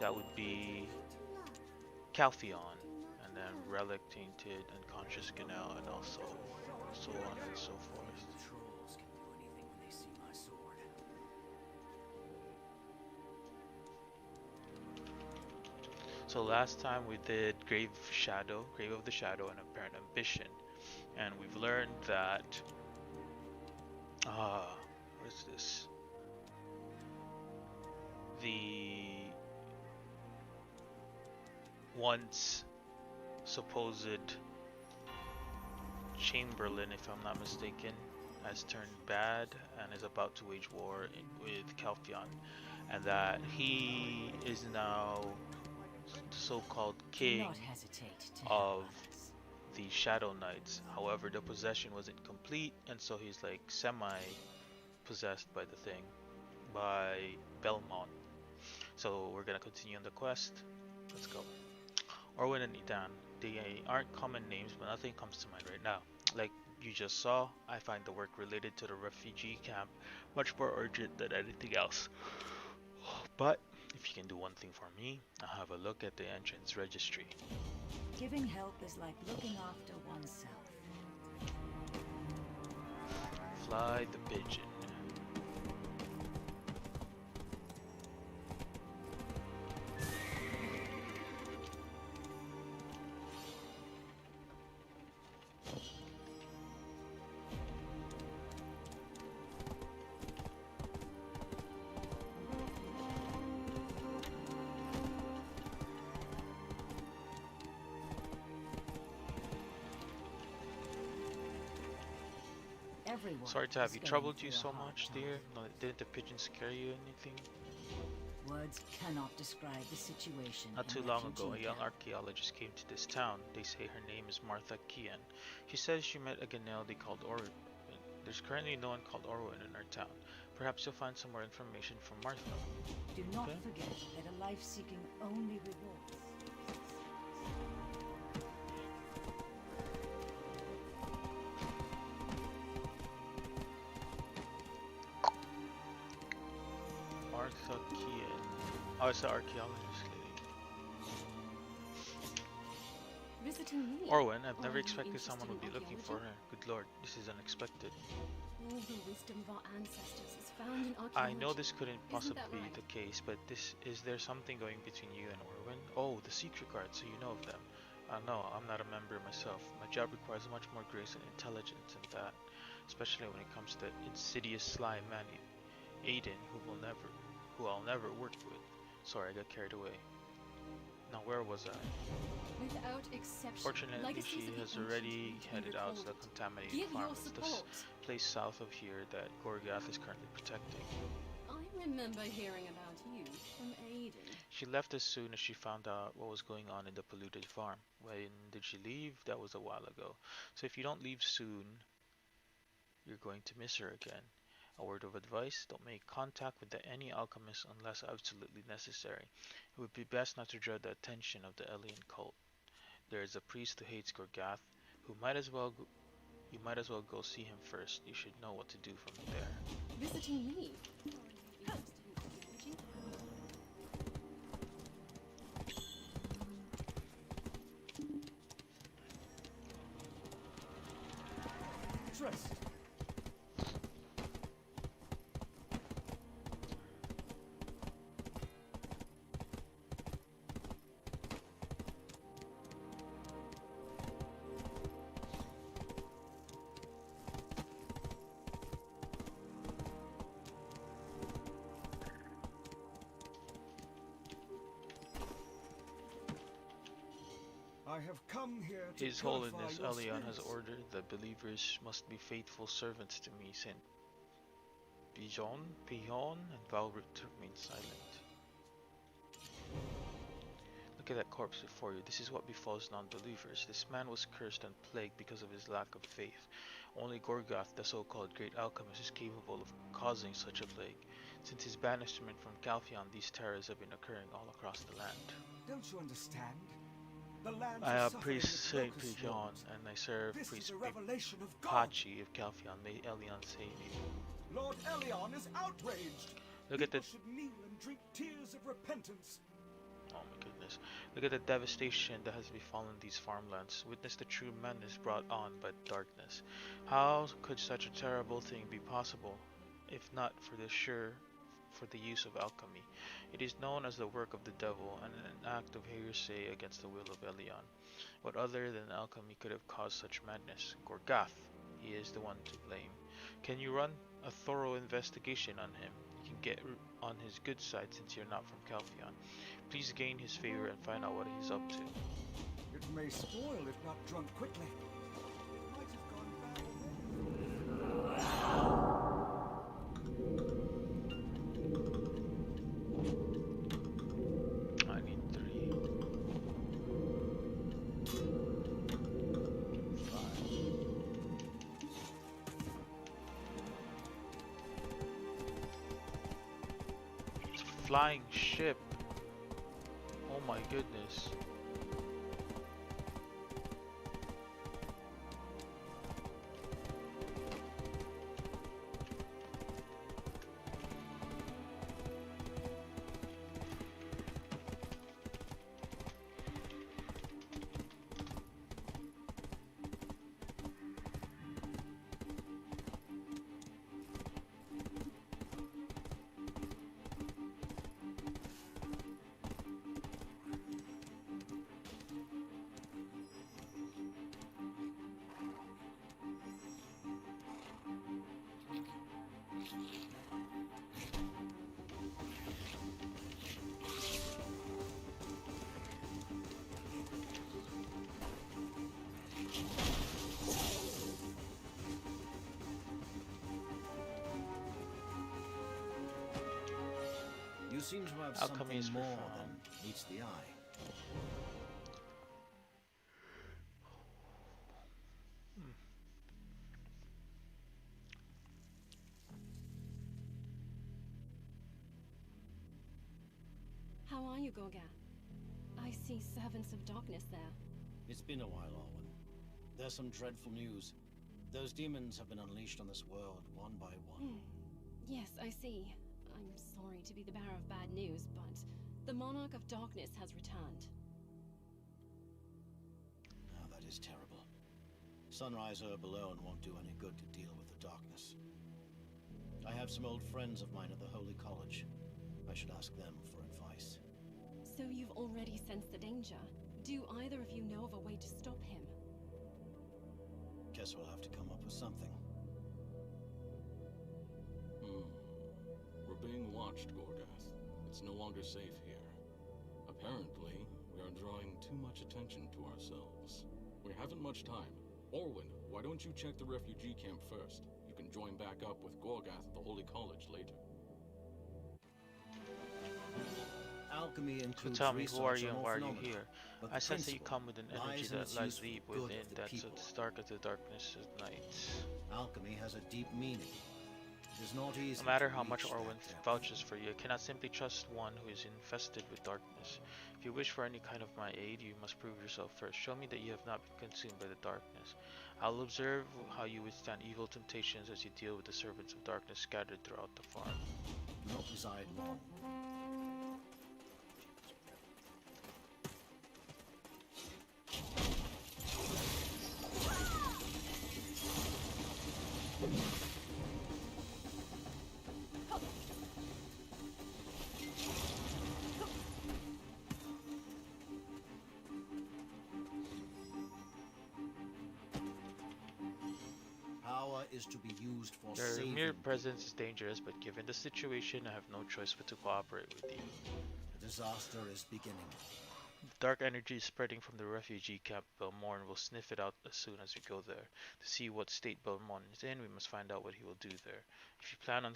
that would be Caltheon, and then Relic, Tainted, Unconscious Canal, and also so on and so forth. Trolls can do anything when they see my sword. So last time we did Grave of the Shadow, and Apparent Ambition, and we've learned that what is this? The once supposed Chamberlain, if I'm not mistaken, has turned bad and is about to wage war with Calphion, and that he is now the so-called king of the Shadow Knights. However, the possession wasn't complete, and so he's like semi-possessed by the thing, by Belmont. So we're gonna continue on the quest. Let's go. Orwin and Idan. They aren't common names, but nothing comes to mind right now. Like you just saw, I find the work related to the refugee camp much more urgent than anything else. But if you can do one thing for me, I'll have a look at the entrance registry. Giving help is like looking after oneself. Fly the pigeon. Sorry to have you troubled you so much, dear. No, didn't the pigeon scare you or anything? Words cannot describe the situation. Not too long ago, a young archaeologist came to this town. They say her name is Martha Kian. She says she met a Ganeldi called Orwin. There's currently no one called Orwin in our town. Perhaps you'll find some more information from Martha. Do not forget that a life seeking only rewards. Martha Kian. Oh, it's the archaeologist lady. Visiting me? Orwin, I've never expected someone would be looking for her. Good lord, this is unexpected. All the wisdom of our ancestors is found in archaeology. I know this couldn't possibly Isn't that be right? the case, but is there something going between you and Orwin? Oh, the secret guard, so you know of them. No, I'm not a member myself. My job requires much more grace and intelligence than that, especially when it comes to insidious sly man Aiden, who I'll never work with. Sorry, I got carried away. Now where was I? Without exception. Fortunately, she has already headed out to the contaminated farm of this place south of here that Gorgath is currently protecting. I remember hearing about you from Aiden. She left as soon as she found out what was going on in the polluted farm. When did she leave? That was a while ago. So if you don't leave soon, you're going to miss her again. A word of advice, don't make contact with any alchemist unless absolutely necessary. It would be best not to draw the attention of the alien cult. There is a priest who hates Gorgath, you might as well go see him first. You should know what to do from there. Visiting me? Are you interested in archaeology? Trust. I have come here to His Holiness your Elion has spirits. ordered that believers must be faithful servants to me, Saint Pijon, and Valbert remained silent. Look at that corpse before you. This is what befalls non-believers. This man was cursed and plagued because of his lack of faith. Only Gorgath, the so-called great alchemist, is capable of causing such a plague. Since his banishment from Calphion, these terrors have been occurring all across the land. Don't you understand? The land I is am suffering Priest its Saint locust Pijon, swarms. and I serve This Priest is a revelation of God. Pachi of Calphion. May Elion save you. Lord Elion is outraged. Look at People the... should kneel and drink tears of repentance. darkness. Look at the devastation that has befallen these farmlands. Witness the true madness brought on by darkness. How could such a terrible thing be possible, if not for the use of alchemy? It is known as the work of the devil and an act of heresy against the will of Elion. What other than alchemy could have caused such madness? Gorgath, he is the one to blame. Can you run a thorough investigation on him? You can get on his good side since you're not from Calpheon. Please gain his favor and find out what he's up to. It may spoil if not drunk quickly. It might have gone bad already. I need 3. 5. It's a flying ship. Oh my goodness. You seem to have Alchemy is something more profound. than meets the eye. How are you, Gorgath? I see servants of darkness there. It's been a while, Alwyn. There's some dreadful news. Those demons have been unleashed on this world, one by one. Yes, I see. I'm sorry to be the bearer of bad news, but the Monarch of Darkness has returned. Now that is terrible. Sunrise Herb alone won't do any good to deal with the darkness. I have some old friends of mine at the Holy College. I should ask them for advice. So you've already sensed the danger. Do either of you know of a way to stop him? Guess we'll have to come up with something. We're being watched, Gorgath. It's no longer safe here. Apparently, we are drawing too much attention to ourselves. We haven't much time. Orwin, why don't you check the refugee camp first? You can join back up with Gorgath at the Holy College later. Alchemy So includes tell me, who are research you on and all why are you phenomena, here? but I the sense that you principle come with an energy lies in that its lies use for deep the good within, of the that's people. as dark as the darkness at night. Alchemy has a deep meaning. It is not easy No matter to how much reach Orwin that depth. vouches for you, I cannot simply trust one who is infested with darkness. If you wish for any kind of my aid, you must prove yourself first. Show me that you have not been consumed by the darkness. I'll observe how you withstand evil temptations as you deal with the servants of darkness scattered throughout the farm. Do not reside long. Power is to be used for Your saving mere people. presence is dangerous, but given the situation, I have no choice but to cooperate with you. The disaster is beginning. The dark energy is spreading from the refugee camp. Belmorn will sniff it out as soon as we go there. To see what state Belmorn is in, we must find out what he will do there. If you plan on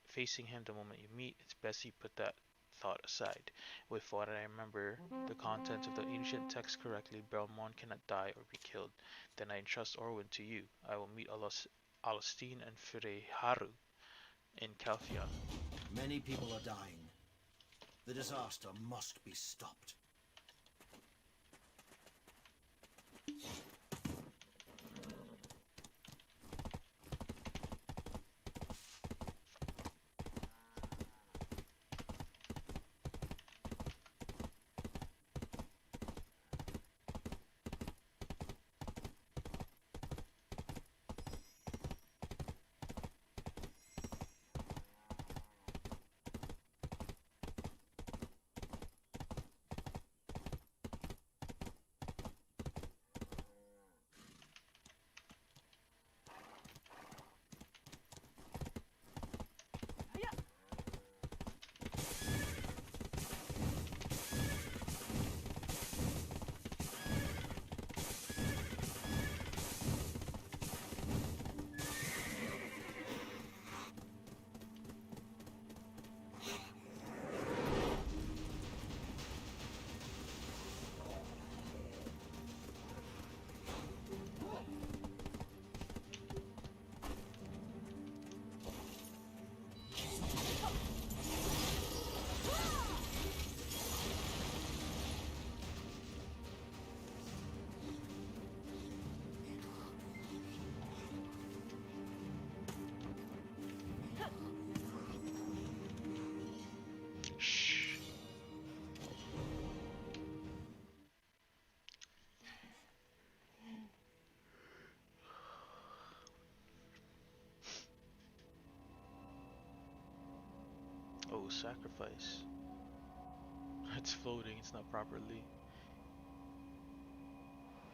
facing him the moment you meet, it's best you put that thought aside. With what I remember the contents of the ancient text correctly, Belmorn cannot die or be killed. Then I entrust Orwin to you. I will meet Alastine and Fireharu in Calpheon. Many people are dying. The disaster must be stopped. Oh, sacrifice. It's floating, it's not properly.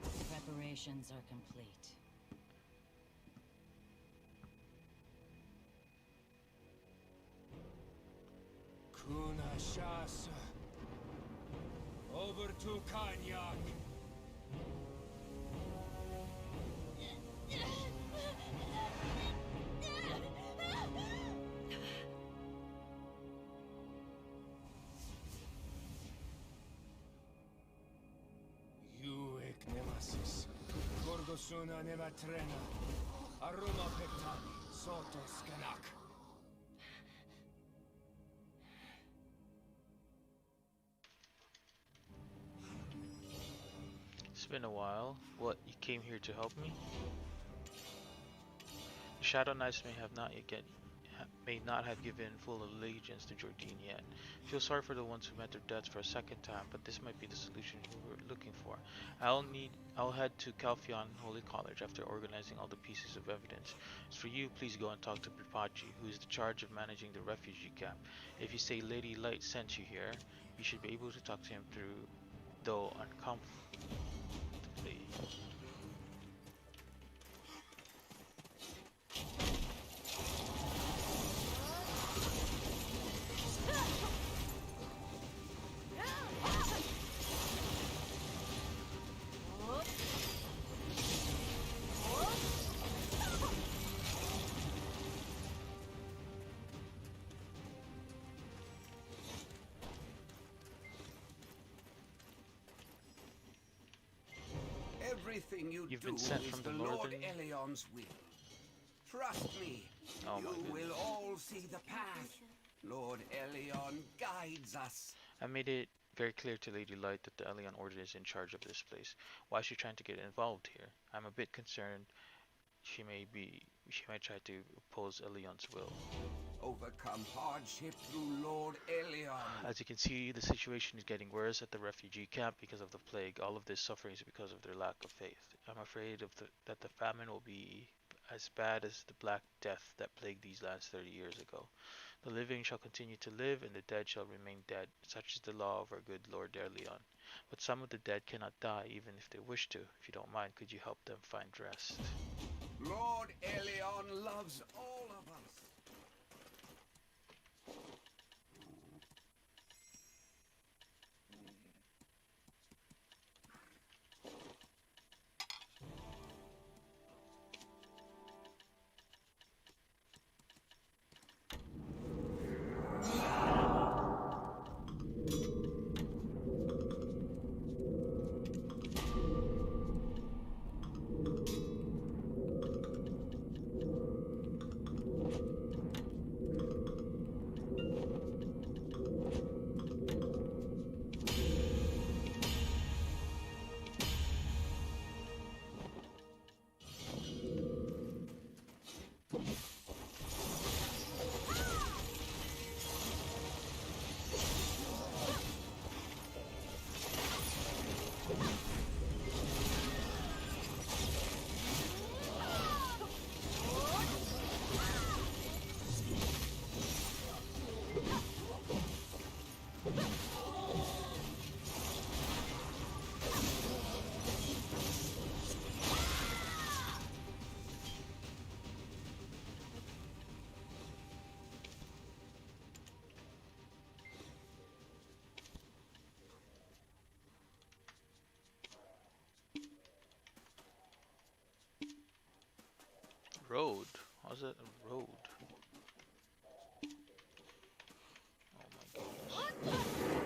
Preparations are complete. Kuna Shasa. Over to Kanyak. Uek Nemesis. Gorgosuna Nematrena. Aruma Pectani. Soto Skanak. It's been a while. What, you came here to help me? The Shadow Knights may not have given full allegiance to Jordine yet. Feel sorry for the ones who met their deaths for a second time, but this might be the solution we were looking for. I'll head to Calphion Holy College after organizing all the pieces of evidence. As for you, please go and talk to Pripachi, who is in charge of managing the refugee camp. If you say Lady Light sent you here, you should be able to talk to him through, though uncomfortably. Everything You've do been sent is from the the Lord northern- Elion's will. Trust me, Oh my you goodness. will all see the path. Lord Elion guides us. I made it very clear to Lady Light that the Elion Order is in charge of this place. Why is she trying to get involved here? I'm a bit concerned she might try to oppose Elion's will. Overcome hardship through Lord Elion. As you can see, the situation is getting worse at the refugee camp because of the plague. All of this suffering is because of their lack of faith. I'm afraid that the famine will be as bad as the Black Death that plagued these lands 30 years ago. The living shall continue to live, and the dead shall remain dead. Such is the law of our good Lord Elion. But some of the dead cannot die, even if they wish to. If you don't mind, could you help them find rest? Lord Elion loves all of us. Road? How's that a road? Oh my goodness.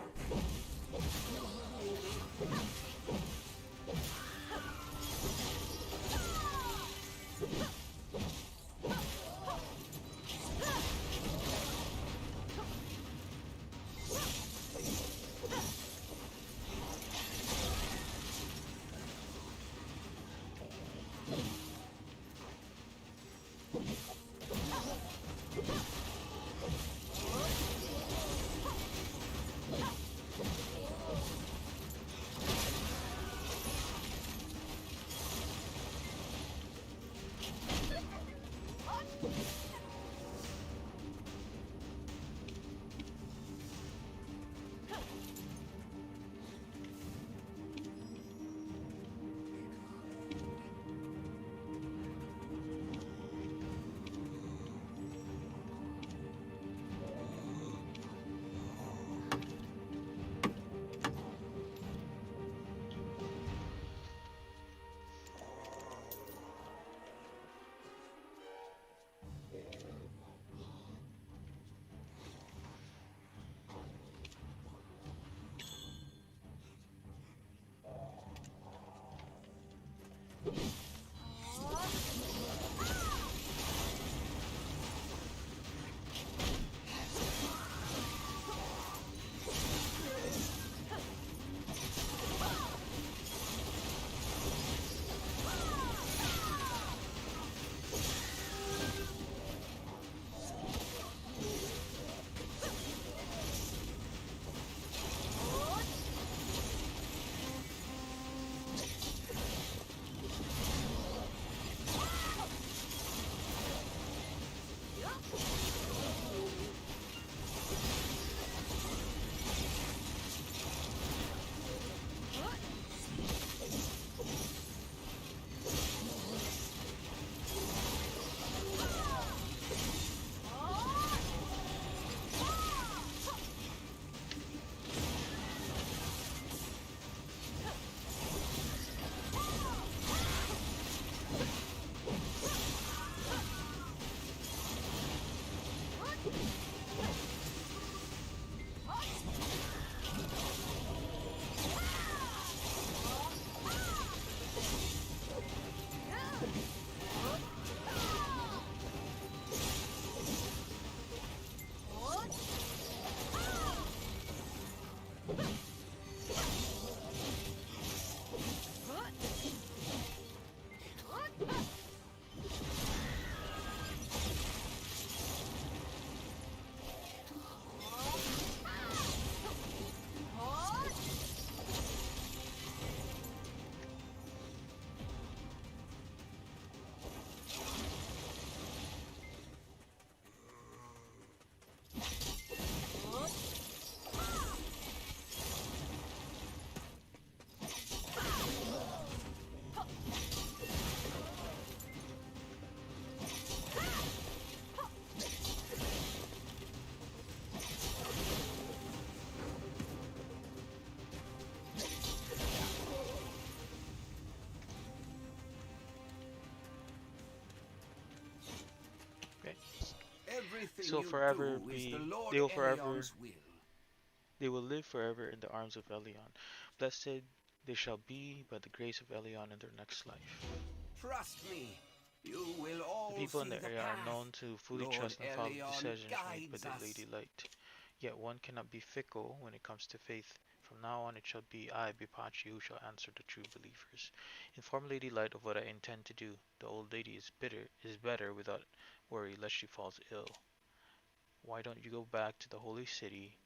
Everything So you forever do is the be, Lord they will forever, Elion's will. they will live forever in the arms of Elion. Blessed they shall be by the grace of Elion in their next life. Trust me, you will The all people in see the the area are path. known to fully Lord trust and follow the Elion decisions made by guides the us. Lady Light. Yet one cannot be fickle when it comes to faith. From now on it shall be I, Bipachi, who shall answer the true believers. Inform Lady Light of what I intend to do. The old lady is better without worry lest she falls ill. Why don't you go back to the holy city,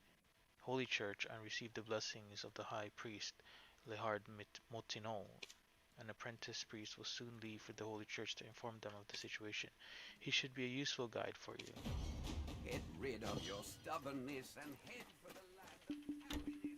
holy church, and receive the blessings of the high priest, Lehard Motinon? An apprentice priest will soon leave for the holy church to inform them of the situation. He should be a useful guide for you. Get rid of your stubbornness and head for the land of happiness.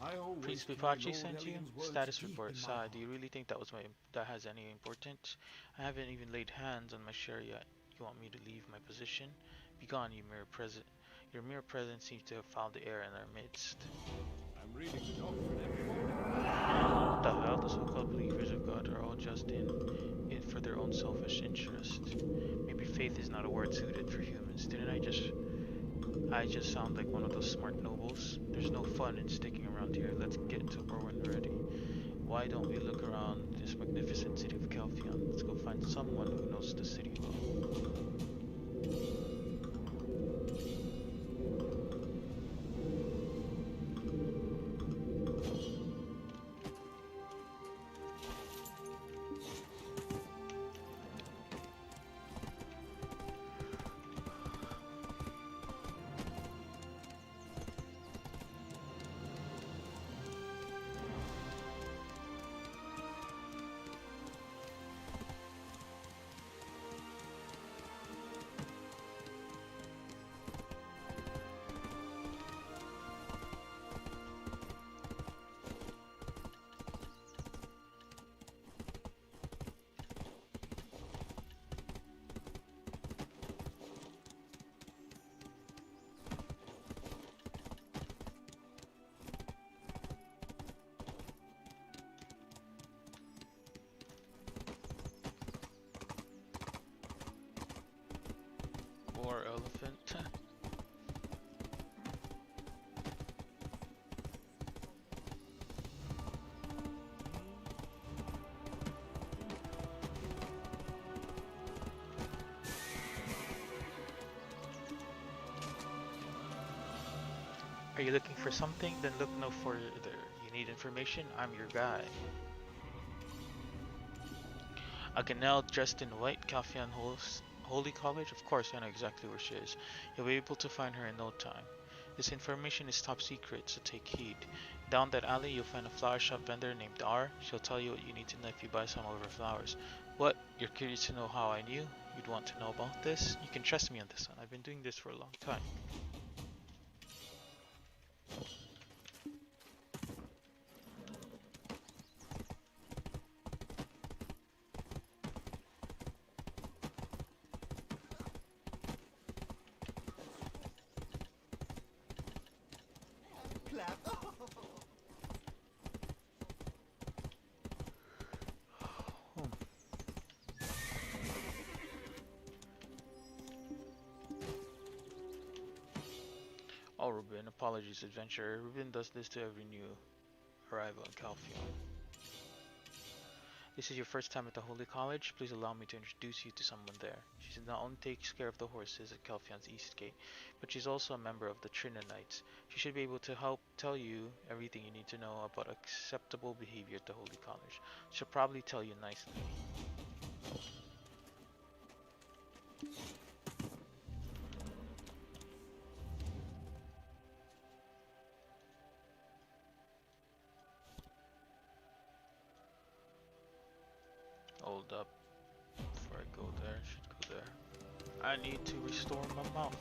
I always Priest carry Bipachi Lord sent you? Elion's words Status deep report. in my Sigh, do heart. you really think that has any importance? I haven't even laid hands on my share yet. You want me to leave my position? Begone, you mere present. Your mere presence seems to have fouled the air in our midst. I'm reading the doctrine every morning. What the hell? The so-called believers of God are all just in it for their own selfish interest. Maybe faith is not a word suited for humans. Didn't I just sound like one of those smart nobles? There's no fun in sticking around here. Let's get to war when we're ready. Why don't we look around this magnificent city of Calphion? Let's go find someone who knows the city well. Are you looking for something? Then look no further. You need information? I'm your guy. A Ganelle dressed in white, Calphion Holy College? Of course, I know exactly where she is. You'll be able to find her in no time. This information is top secret, so take heed. Down that alley, you'll find a flower shop vendor named R. She'll tell you what you need to know if you buy some of her flowers. What? You're curious to know how I knew? You'd want to know about this? You can trust me on this one. I've been doing this for a long time. Oh, Ruben, apologies, adventurer. Ruben does this to every new arrival in Calphion. This is your first time at the Holy College. Please allow me to introduce you to someone there. She not only takes care of the horses at Calphion's East Gate, but she's also a member of the Trina Knights. She should be able to help tell you everything you need to know about acceptable behavior at the Holy College. She'll probably tell you nicely. Hold up. Before I go there, I should go there. I need to restore my mount.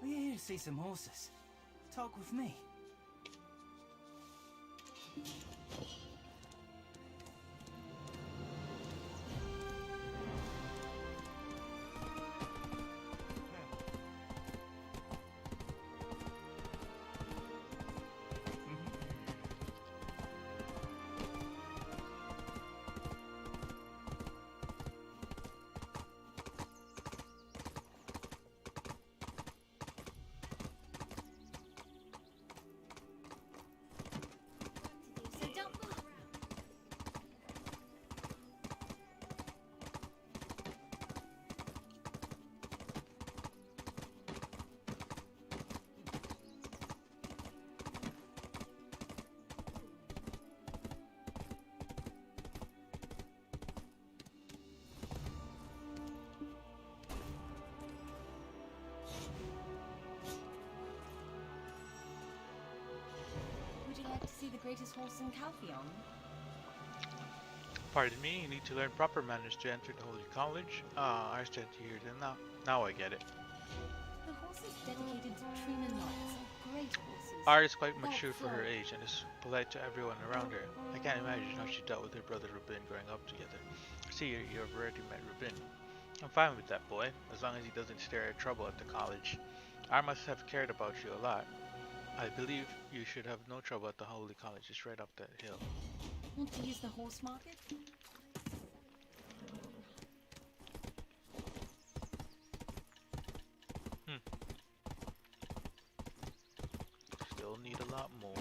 Are you here to see some horses? Talk with me. So don't fool around. Would you like to see the greatest horse in Calphion? Pardon me, you need to learn proper manners to enter the Holy College. Ah, I stand here then now I get it. The horses dedicated to Trina Knights are great horses. R is quite mature for her age and is polite to everyone around her. I can't imagine how she dealt with her brother Rubin growing up together. I see you've already met Rubin. I'm fine with that boy, as long as he doesn't stir trouble at the college. R must have cared about you a lot. I believe you should have no trouble at the Holy College. It's right up that hill. Want to use the horse market? Still need a lot more.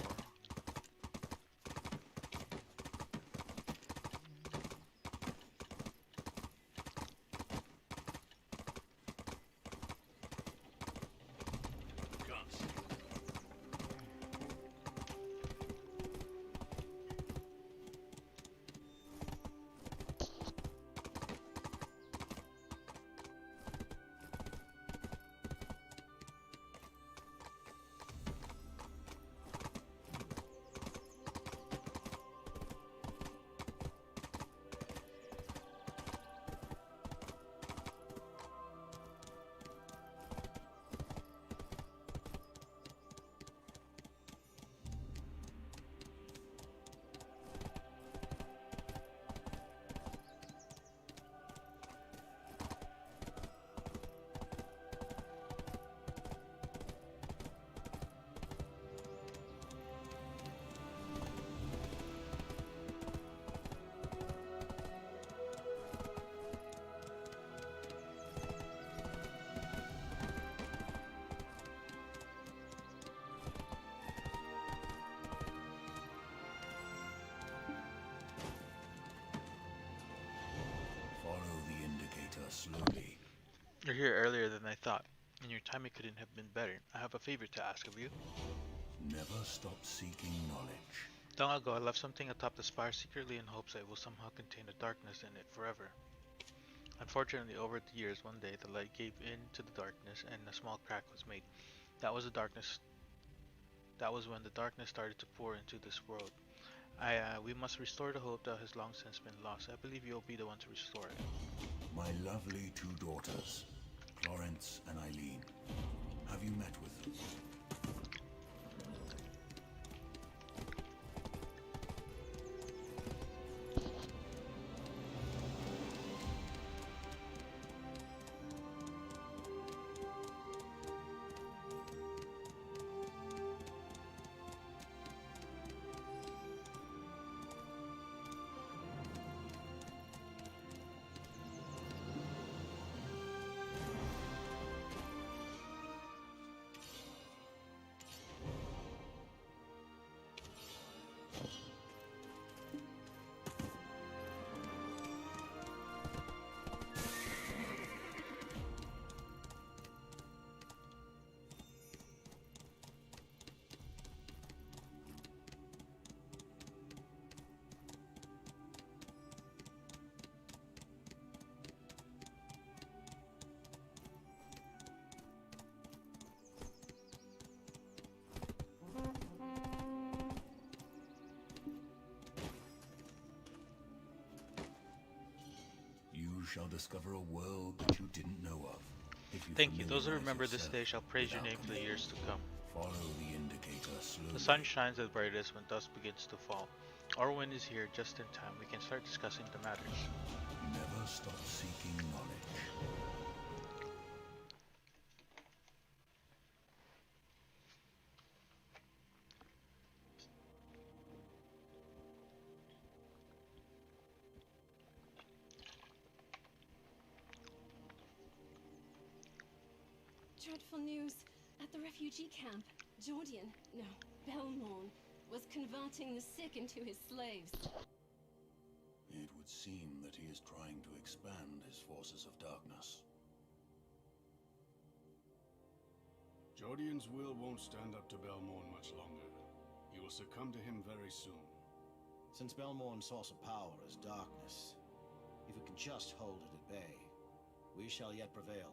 You're here earlier than I thought, and your timing couldn't have been better. I have a favor to ask of you. Never stop seeking knowledge. Long ago, I left something atop the spire secretly in hopes that it will somehow contain the darkness in it forever. Unfortunately, over the years, one day the light gave in to the darkness, and a small crack was made. That was the darkness. That was when the darkness started to pour into this world. We must restore the hope that has long since been lost. I believe you'll be the one to restore it. My lovely two daughters, Florence and Eileen. Have you met with them? You shall discover a world that you didn't know of. If you Thank you. Those who familiarize remember this yourself day shall praise your with name for the alchemy. years to come. Follow the indicator slowly. The sun shines at brightest when dusk begins to fall. Orwin is here just in time. We can start discussing the matters. Never stop seeking knowledge. Dreadful news. At the refugee camp, Jordian, no, Belmorn, was converting the sick into his slaves. It would seem that he is trying to expand his forces of darkness. Jordian's will won't stand up to Belmorn much longer. He will succumb to him very soon. Since Belmorn's source of power is darkness, if we can just hold it at bay, we shall yet prevail.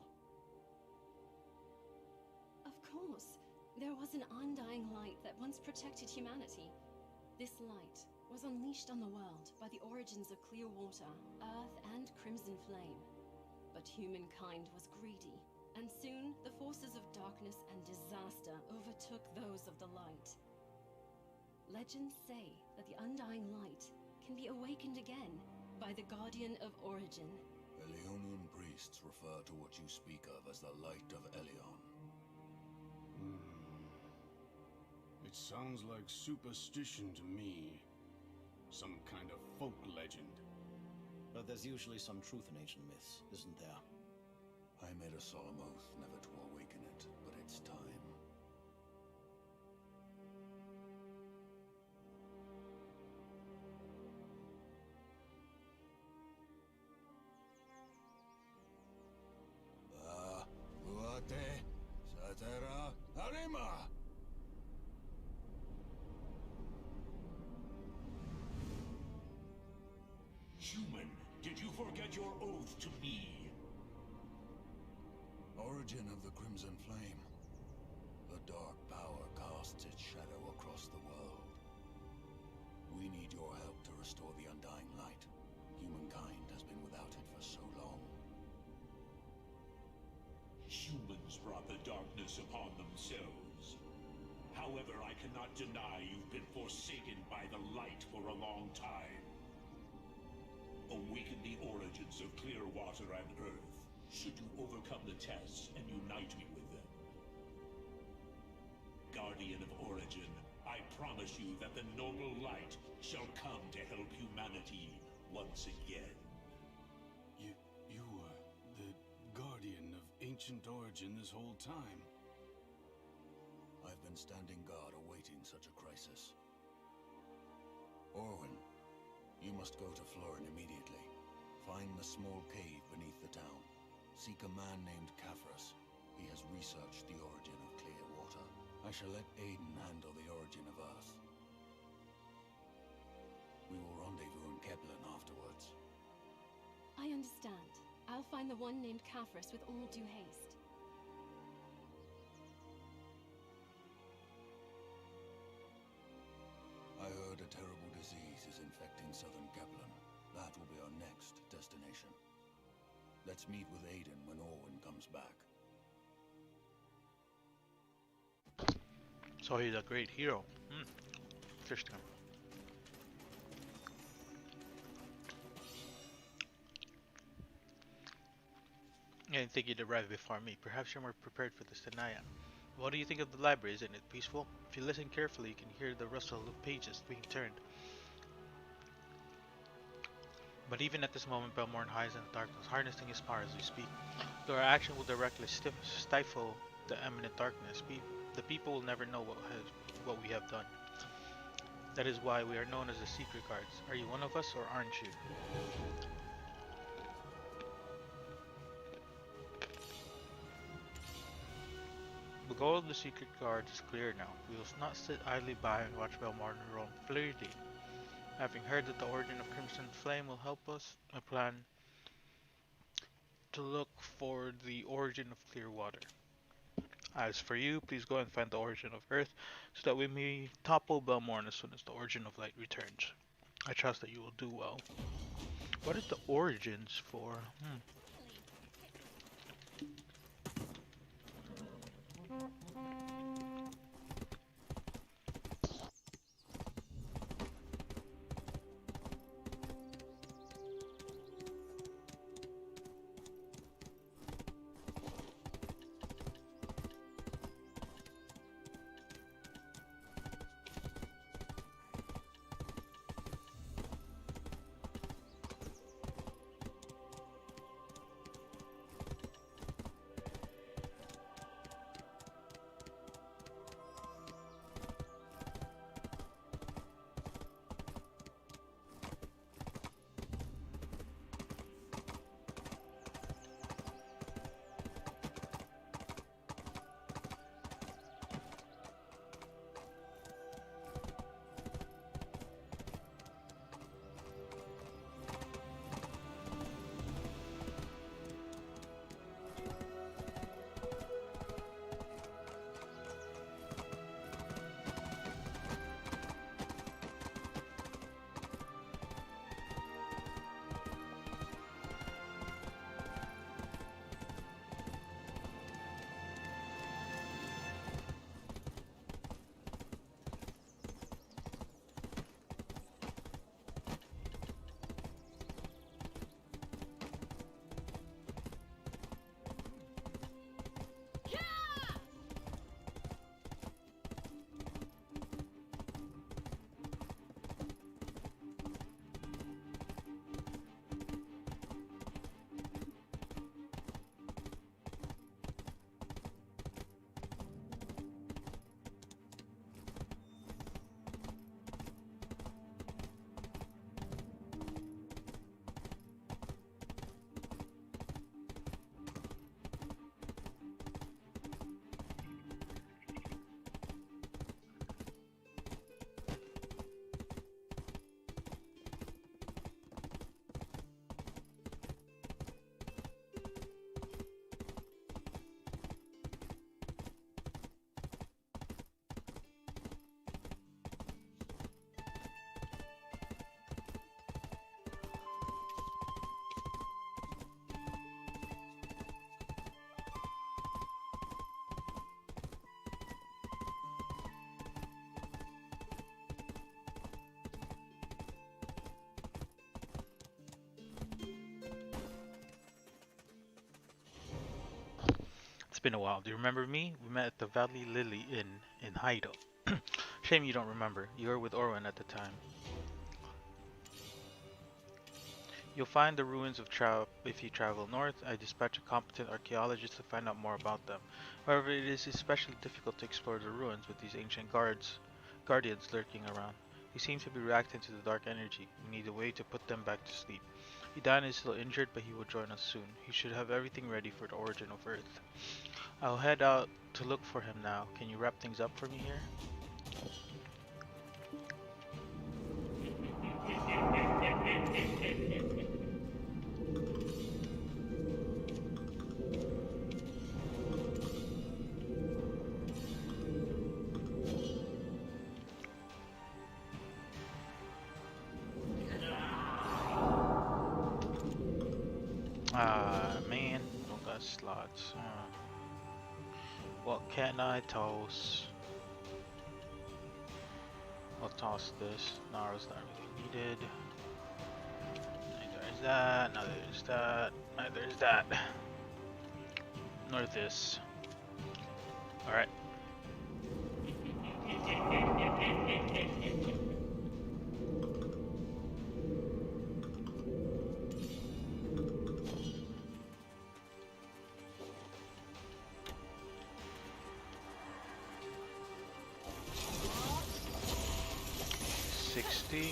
Of course, there was an undying light that once protected humanity. This light was unleashed on the world by the origins of clear water, earth, and crimson flame. But humankind was greedy, and soon the forces of darkness and disaster overtook those of the light. Legends say that the undying light can be awakened again by the Guardian of Origin. Eleonian priests refer to what you speak of as the Light of Elion. It sounds like superstition to me. Some kind of folk legend. But there's usually some truth in ancient myths, isn't there? I made a solemn oath never to awaken it, but it's time. Uate, Satera, Harima! Human, did you forget your oath to me? Origin of the Crimson Flame. The dark power casts its shadow across the world. We need your help to restore the undying light. Humankind has been without it for so long. Humans brought the darkness upon themselves. However, I cannot deny you've been forsaken by the light for a long time. Awaken the origins of clear water and earth, should you overcome the tests and unite me with them. Guardian of Origin, I promise you that the noble light shall come to help humanity once again. You were the Guardian of ancient origin this whole time. I've been standing guard awaiting such a crisis. Orwin, you must go to Florin immediately. Find the small cave beneath the town. Seek a man named Cavras. He has researched the origin of clear water. I shall let Aiden handle the origin of Earth. We will rendezvous in Kepler afterwards. I understand. I'll find the one named Cafrus with all due haste. I heard a terrible disease is infecting southern Kepler. That will be our next destination. Let's meet with Aiden when Orwin comes back. So he's a great hero. Interesting. I didn't think you'd arrive before me. Perhaps you're more prepared for this than I am. What do you think of the library? Isn't it peaceful? If you listen carefully, you can hear the rustle of pages being turned. But even at this moment, Belmorn hides in the darkness, harnessing his power as we speak. Though our action will directly stifle the imminent darkness, the people will never know what we have done. That is why we are known as the Secret Guards. Are you one of us, or aren't you? The goal of the Secret Guards is clear now. We will not sit idly by and watch Belmorn roam freely. Having heard that the origin of Crimson Flame will help us, I plan to look for the origin of clear water. As for you, please go and find the origin of Earth, so that we may topple Belmorn as soon as the origin of light returns. I trust that you will do well. What is the origins for? It's been a while. Do you remember me? We met at the Valley Lily Inn in Heido. Shame you don't remember. You were with Orwin at the time. You'll find the ruins of if you travel north. I dispatch a competent archaeologist to find out more about them. However, it is especially difficult to explore the ruins with these ancient guardians lurking around. They seem to be reacting to the dark energy. We need a way to put them back to sleep. Idan is still injured, but he will join us soon. He should have everything ready for the origin of Earth. I'll head out to look for him now. Can you wrap things up for me here? Ah, man, don't got slots. What can I toss? I'll toss this. Naro's not really needed. Neither is that, neither is that, neither is that. Nor this. Alright. Damn.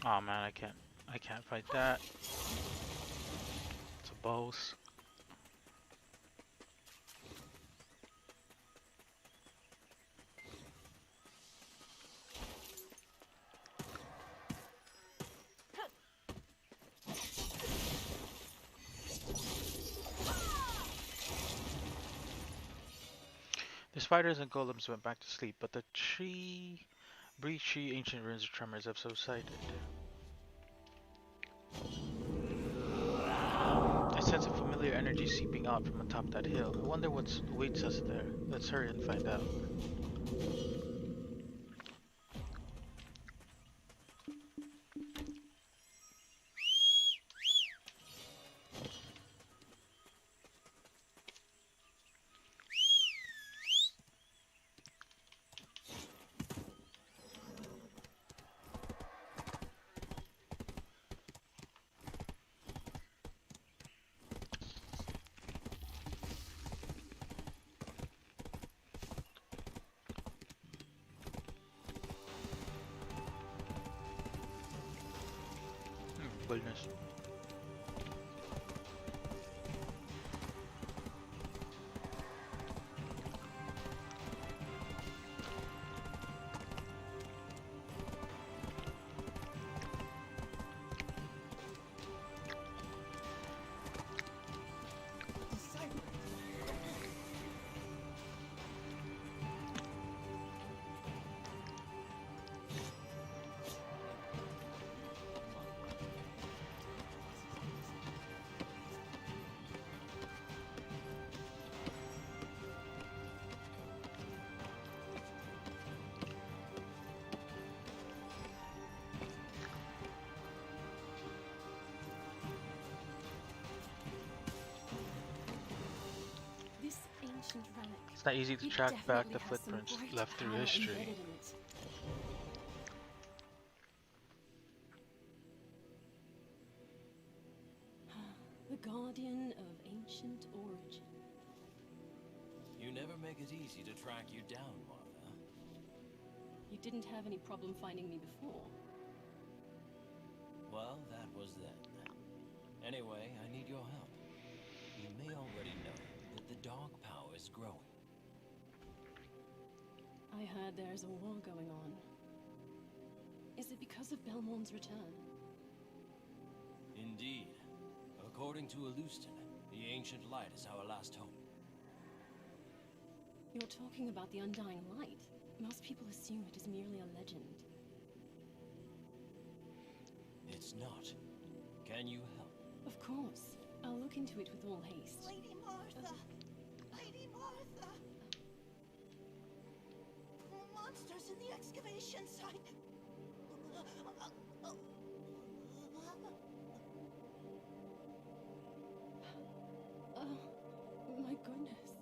Oh man, I can't fight that. It's a boss. The spiders and golems went back to sleep, but the breachy ancient ruins of tremors have subsided. I sense a familiar energy seeping out from atop that hill. I wonder what awaits us there. Let's hurry and find out. Goodness. not easy to He track back definitely the has some footprints great left through power history. embedded in it. The guardian of ancient origin. You never make it easy to track you down, Martha. You didn't have any problem finding me before. Well, that was then. Anyway, I need your help. You may already know that the dog power is growing. I heard there's a war going on. Is it because of Belmont's return? Indeed. According to Alustin, the ancient light is our last hope. You're talking about the Undying Light. Most people assume it is merely a legend. It's not. Can you help? Of course. I'll look into it with all haste. Lady Martha! Lady Martha! Monsters in the excavation site! Oh, my goodness.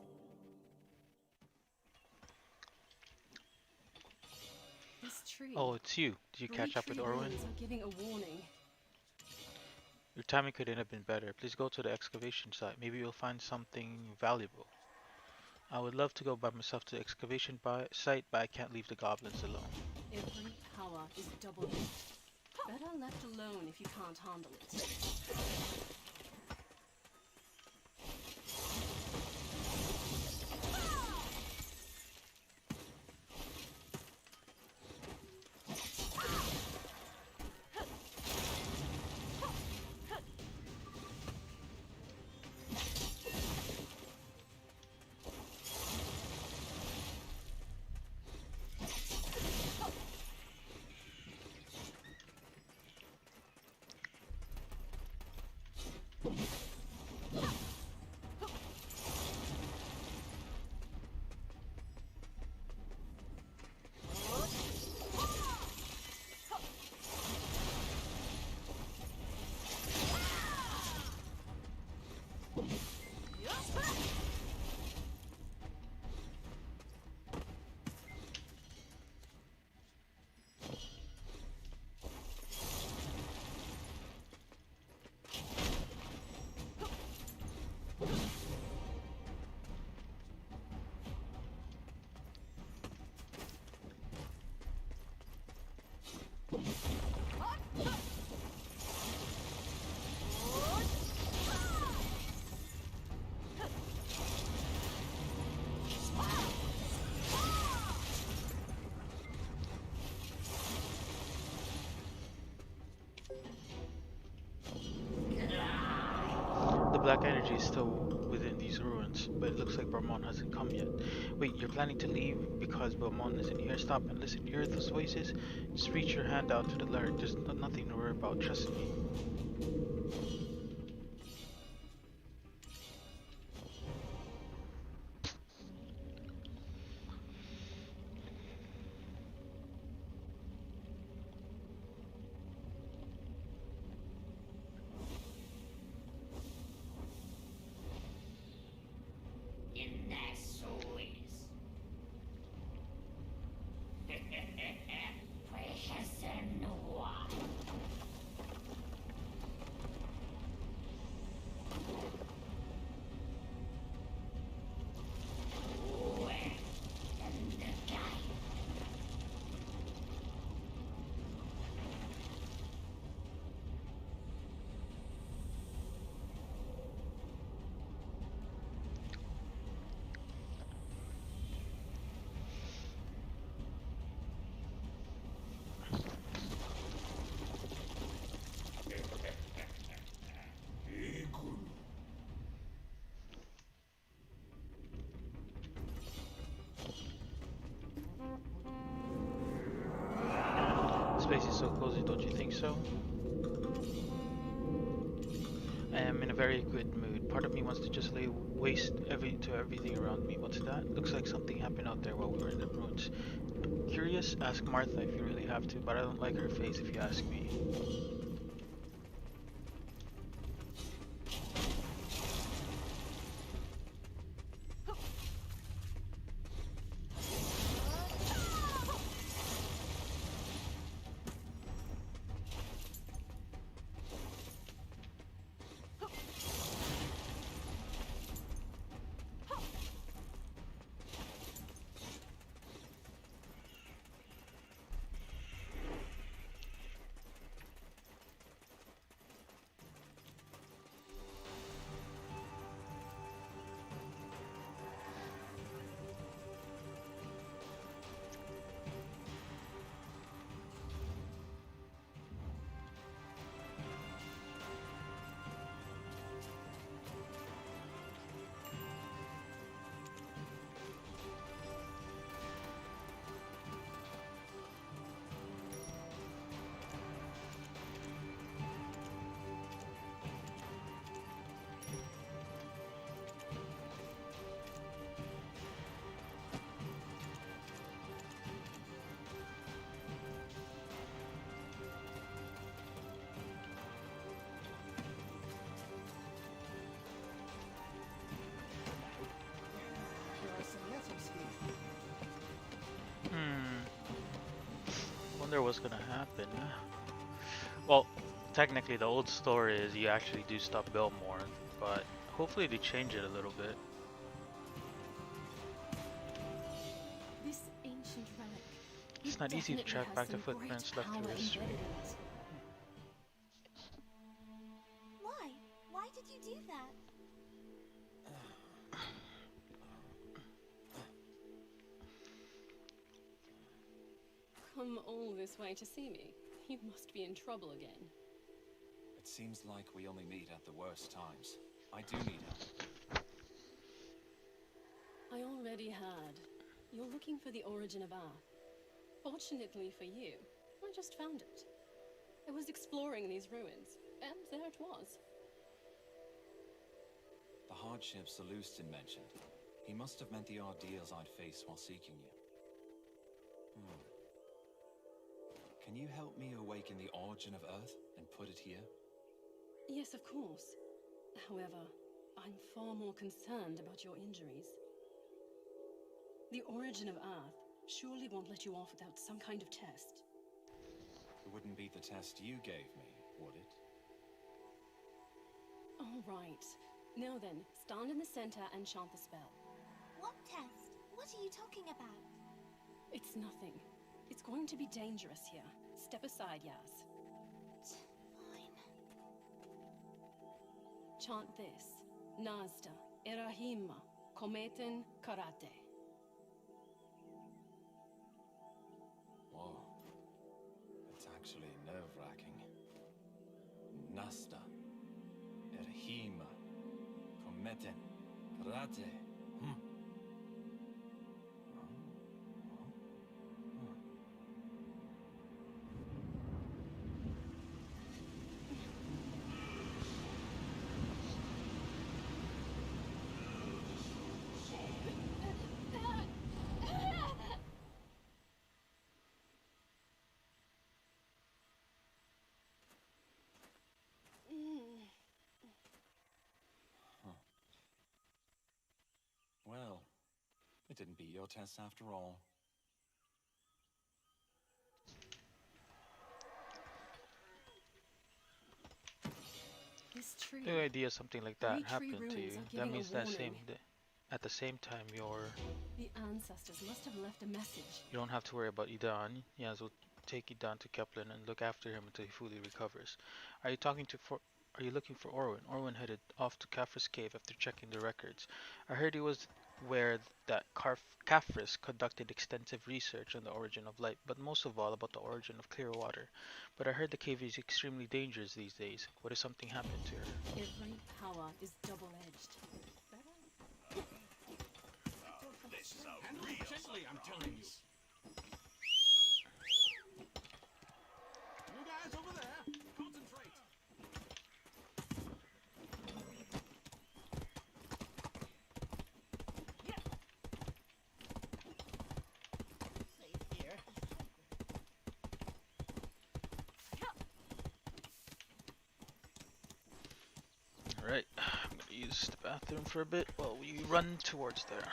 This tree. Oh, it's you. Did you catch up with Orwin? Are giving a warning. Your timing couldn't have been better. Please go to the excavation site. Maybe you'll find something valuable. I would love to go by myself to the excavation site, but I can't leave the goblins alone. Every power is double. Better left alone if you can't handle it. The black energy is still within these ruins, but it looks like Beaumont hasn't come yet. Wait, you're planning to leave because Beaumont isn't here? Stop and listen. You hear those voices? Just reach your hand out to the lyre. There's nothing to worry about. Trust me. In their souls. Precious and noir. This place is so cozy, don't you think so? I am in a very good mood. Part of me wants to just lay waste to everything around me. What's that? Looks like something happened out there while we were in the ruins. Curious? Ask Martha if you really have to, but I don't like her face if you ask me. wonder what's gonna happen. Well, technically the old story is you actually do stop Belmore, but hopefully they change it a little bit. This ancient relic. It's it not easy to definitely track has back the some great footprints left power through history. embedded in it. Why? Why did you do that? Come all this way to see me. You must be in trouble again. It seems like we only meet at the worst times. I do need help. I already heard. You're looking for the origin of Earth. Fortunately for you, I just found it. I was exploring these ruins, and there it was. The hardships Zalustin mentioned. He must have meant the ordeals I'd face while seeking you. Can you help me awaken the origin of Earth and put it here? Yes, of course. However, I'm far more concerned about your injuries. The origin of Earth surely won't let you off without some kind of test. It wouldn't beat the test you gave me, would it? All right. Now then, stand in the center and chant the spell. What test? What are you talking about? It's nothing. It's going to be dangerous here. Step aside, Yaz. Fine. Chant this. Nazda, Erahima, Kometen, Karate. Whoa. It's actually nerve-wracking. Nasta. Erhima. Kometen. Karate. Well, it didn't beat your test after all. This tree. The idea something like that 3 tree happened to ruins you, are that giving a means that warning. at the same time The ancestors must have left a message. you don't have to worry about Idan. Yaz will take Idan to Kepler and look after him until he fully recovers. Are you looking for Orwin? Orwin headed off to Kafris cave after checking the records. I heard he was where that Kafris conducted extensive research on the origin of light, but most of all about the origin of clear water. But I heard the cave is extremely dangerous these days. What if something happened to her? Every power is double-edged. Handle it gently, I'm telling you. You guys over there, concentrate. Safe here. Alright, I'm gonna use the bathroom for a bit while we run towards there.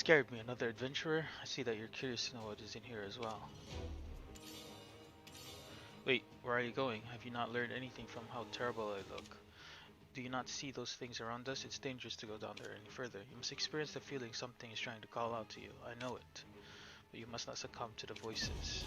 Scared me, another adventurer? I see that you're curious to know what is in here as well. Wait, where are you going? Have you not learned anything from how terrible I look? Do you not see those things around us? It's dangerous to go down there any further. You must experience the feeling something is trying to call out to you. I know it. But you must not succumb to the voices.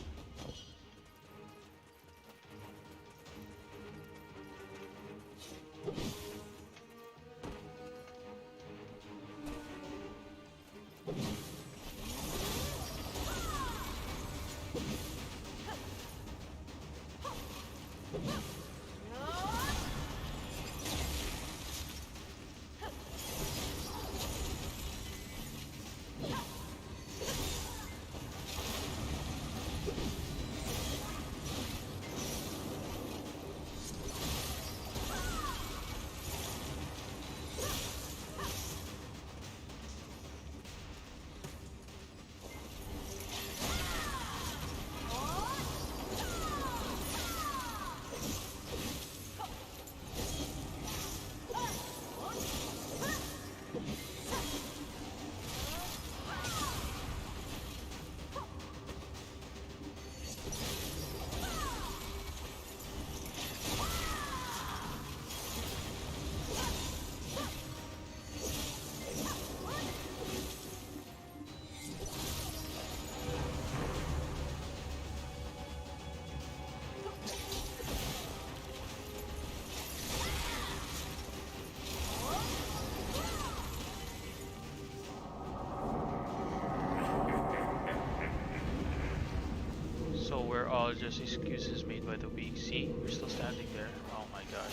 So we're all just excuses made by the weak. See? We're still standing there. Oh my gosh.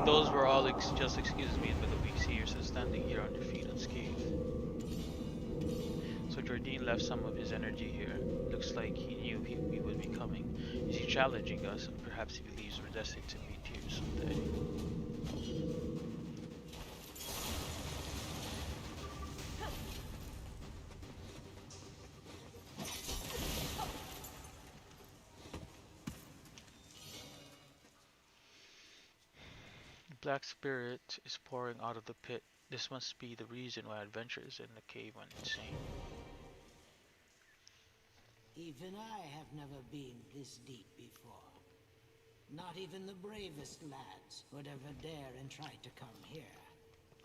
Those were all just excuses made by the weak. See, you're still standing here on your feet unscathed. So Jardine left some of his energy here. Looks like he knew we would be coming. Is he challenging us? And perhaps he believes we're destined to meet here someday. Black spirit is pouring out of the pit. This must be the reason why adventurers in the cave went insane. Even I have never been this deep before. Not even the bravest lads would ever dare and try to come here.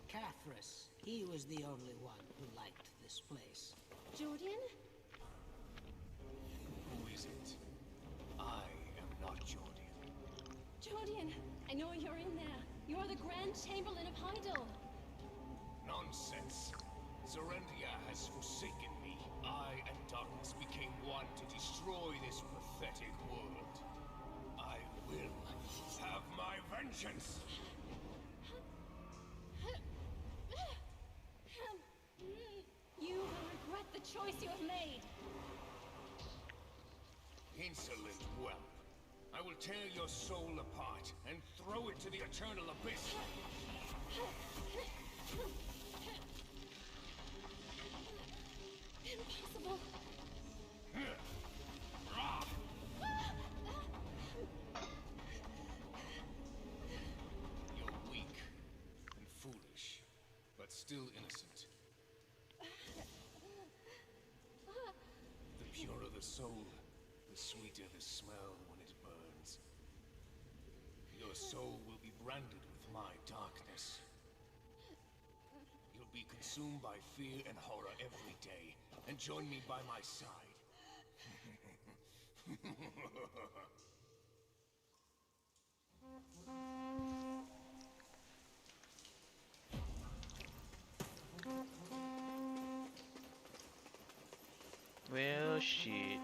Cathras, he was the only one who liked this place. Jordan? Who is it? I am not Jordan. Jordan, I know you're in there. You are the Grand Chamberlain of Heidel. Nonsense. Zerendia has forsaken me. I and darkness became one to destroy this pathetic world. I will have my vengeance. You will regret the choice you have made. Insolent whelp. I will tear your soul apart and throw it to the eternal abyss. Impossible. You're weak and foolish, but still innocent. The purer the soul, the sweeter the smell when it burns. Your soul will be branded with my darkness. You'll be consumed by fear and horror every day, and join me by my side. Well, shit.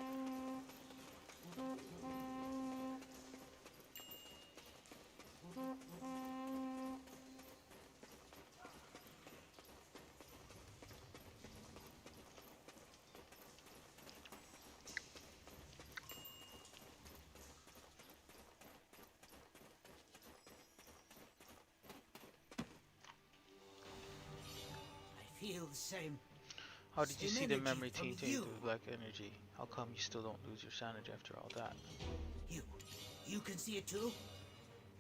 I feel the same. How did you see Same the energy memory from tainted you. with black energy? How come you still don't lose your sanity after all that? You can see it too?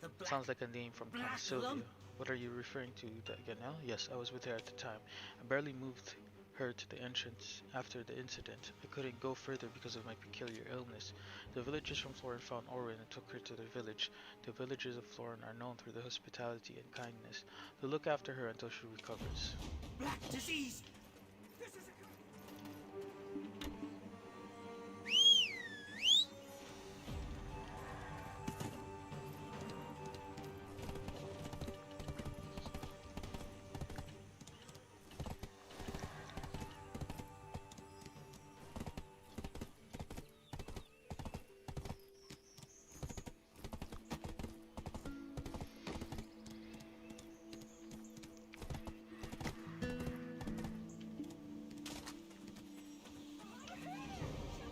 The black... Sounds like a name from Count Sylvia. Blaculum? What are you referring to, Ganel? Yes, I was with her at the time. I barely moved her to the entrance after the incident. I couldn't go further because of my peculiar illness. The villagers from Florin found Orin and took her to their village. The villagers of Florin are known for their hospitality and kindness. They'll look after her until she recovers. Black disease! This is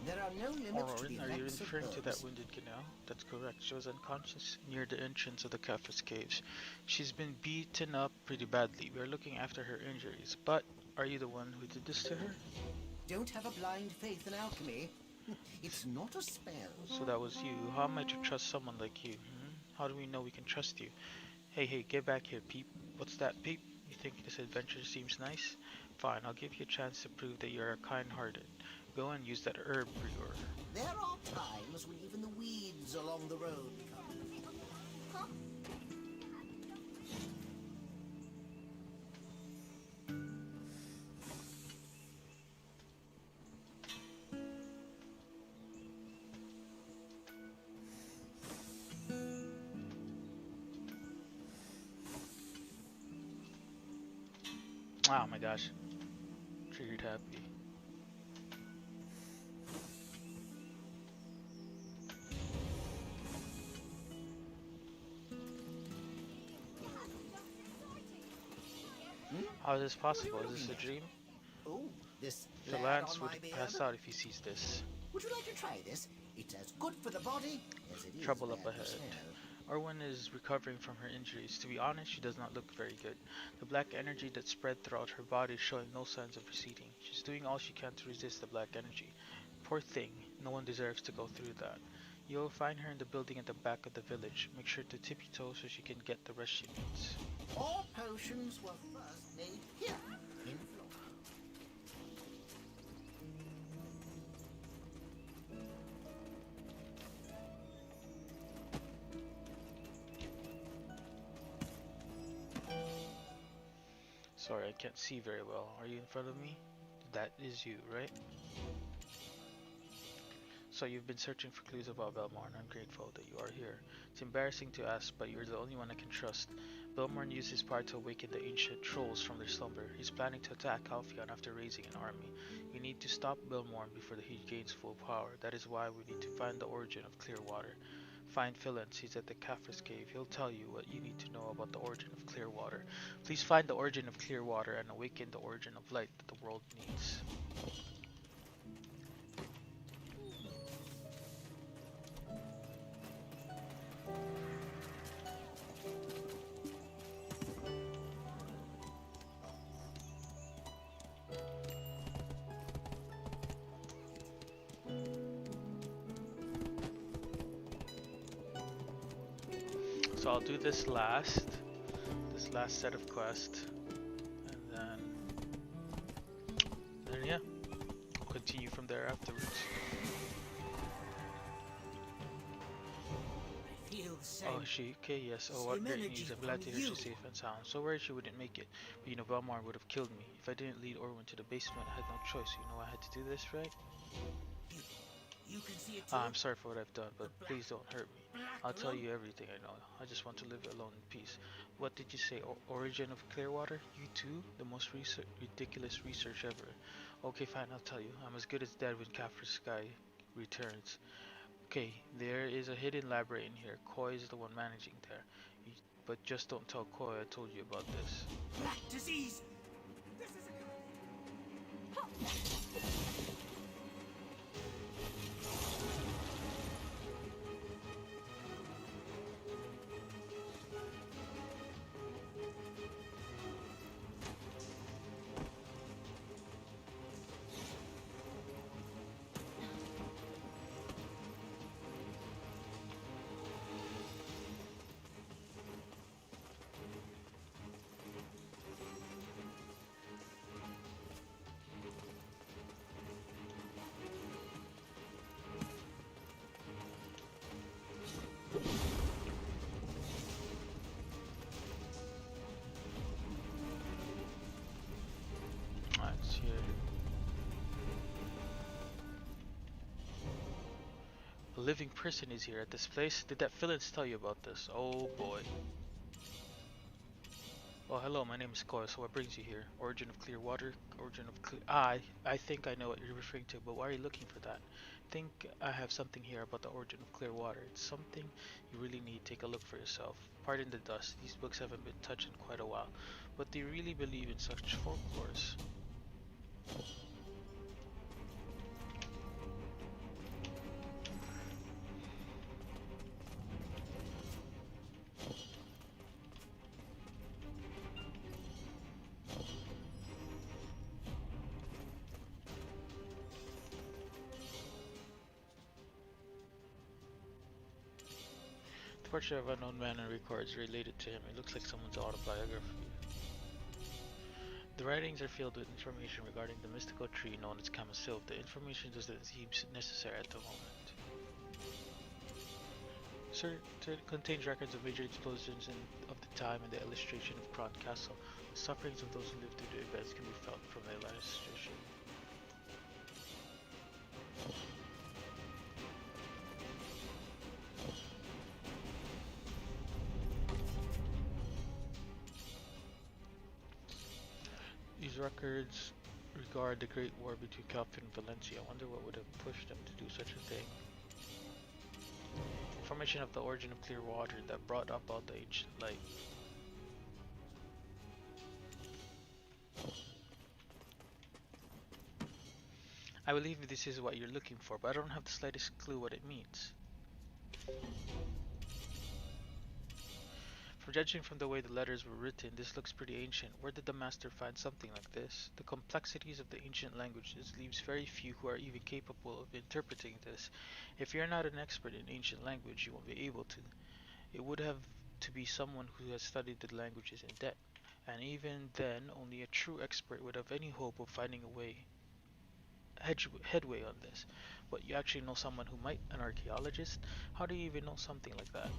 There are no limits to the Orin, are you effects of referring to that herbs. wounded Ganel? That's correct. She was unconscious near the entrance of the Kafir's caves. She's been beaten up pretty badly. We are looking after her injuries. But, are you the one who did this to her? Don't have a blind faith in alchemy. It's not a spell. So that was you. How am I to trust someone like you? How do we know we can trust you? Hey, get back here, Peep. What's that, Peep? You think this adventure seems nice? Fine, I'll give you a chance to prove that you're kind-hearted. Go and use that herb brewer. There are times when even the weeds along the road come. Oh my gosh. Triggered happy. How is this possible? Is this a dream? Oh, this The Lance would pass out if he sees this. Would you like to try this? It's as good for the body as it is Trouble bad up for ahead. smell. Orwen is recovering from her injuries. To be honest, she does not look very good. The black energy that spread throughout her body is showing no signs of receding. She's doing all she can to resist the black energy. Poor thing, no one deserves to go through that. You'll find her in the building at the back of the village. Make sure to tippy toe so she can get the rest she needs. All potions were first made here in Flora. Sorry, I can't see very well. Are you in front of me? That is you, right? So you've been searching for clues about Belmar, and I'm grateful that you are here. It's embarrassing to ask, but you're the only one I can trust. Belmar used his power to awaken the ancient trolls from their slumber. He's planning to attack Halfyon after raising an army. We need to stop Belmar before he gains full power. That is why we need to find the origin of Clearwater. Find Philance, he's at the Kafir's cave. He'll tell you what you need to know about the origin of Clearwater. Please find the origin of Clearwater and awaken the origin of light that the world needs. So I'll do this last set of quests, and then yeah, I'll continue from there afterwards. I feel safe. Oh, okay, yes. Oh, what great news. I'm glad to hear she's safe and sound. So worried she wouldn't make it, but you know, Belmar would have killed me. If I didn't lead Orwen to the basement, I had no choice. You know I had to do this, right? You can see it too. I'm sorry for what I've done, but please don't hurt me. I'll tell you everything I know. I just want to live alone in peace. What did you say? Origin of Clearwater? You too? The most ridiculous research ever. Okay, fine, I'll tell you. I'm as good as dead when Kafir's Sky returns. Okay, there is a hidden labyrinth in here. Koi is the one managing there. But just don't tell Koi I told you about this. black disease! This is living person is here at this place. Did that Phillips tell you about this? Oh boy. Well, hello, my name is Koya, so what brings you here? Origin of clear water? Origin of clear... I think I know what you're referring to, but why are you looking for that? Think I have something here about the origin of clear water. It's something you really need. Take a look for yourself. Pardon the dust. These books haven't been touched in quite a while. But do you really believe in such folklores? The portrait of unknown man and records related to him. It looks like someone's autobiography. The writings are filled with information regarding the mystical tree known as Kamasil. The information doesn't seem necessary at the moment. It contains records of major explosions of the time and the illustration of Kron Castle. The sufferings of those who lived through the events can be felt from the illustration. These records regard the Great War between Calpin and Valencia. I wonder what would have pushed them to do such a thing. Information of the origin of clear water that brought about the ancient light. I believe this is what you're looking for, but I don't have the slightest clue what it means. For judging from the way the letters were written, this looks pretty ancient. Where did the master find something like this? The complexities of the ancient languages leaves very few who are even capable of interpreting this. If you're not an expert in ancient language, you won't be able to. It would have to be someone who has studied the languages in depth, and even then, only a true expert would have any hope of finding a headway on this. But you actually know someone who might, an archaeologist? How do you even know something like that?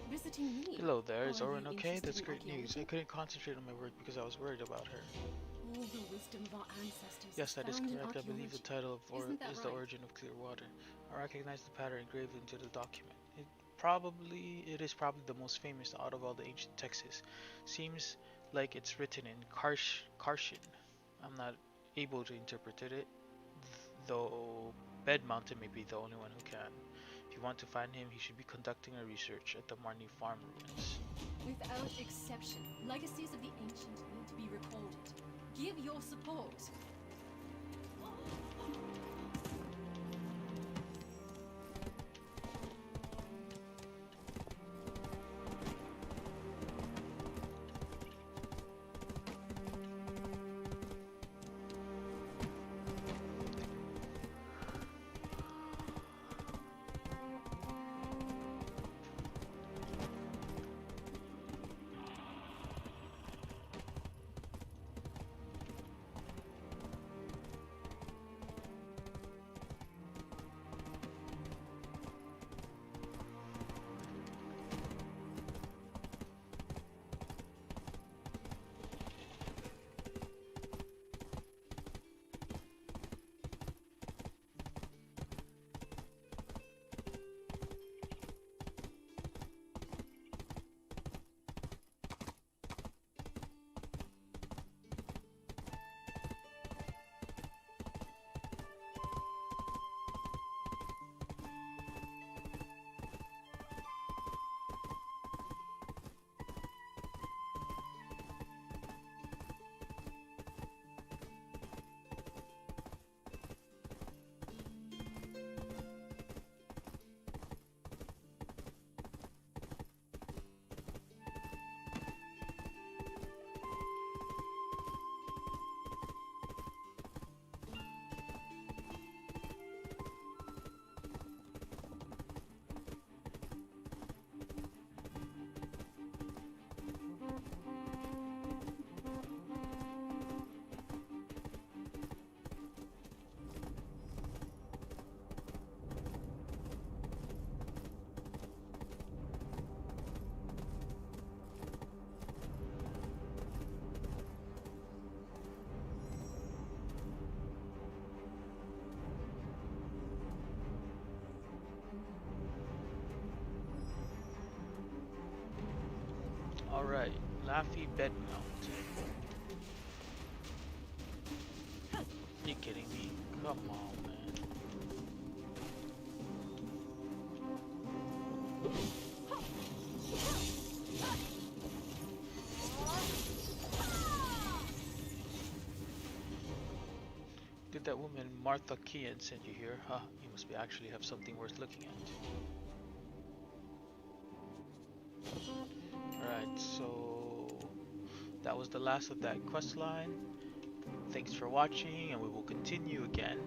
Visiting me? Hello there, is Or are Orin you okay? interested That's in great news. I archaeology? couldn't concentrate on my work because I was worried about her. All the wisdom of our ancestors Yes, is that is found in correct. I believe the archaeology. title of Isn't that is the right? origin of clear water. I recognize the pattern engraved into the document. It is probably the most famous out of all the ancient texts. Seems like it's written in Karshin. I'm not able to interpret it, though Bed Mountain may be the only one who can. If you you want to find him, he should be conducting a research at the Marnie Farm ruins. Without exception, legacies of the ancient need to be recorded. Give your support. Alright, Laffy bed mount. You kidding me? Come on, man. Did that woman Martha Kean send you here? Huh, you must be actually have something worth looking at. Alright, so that was the last of that quest line. Thanks for watching, and we will continue again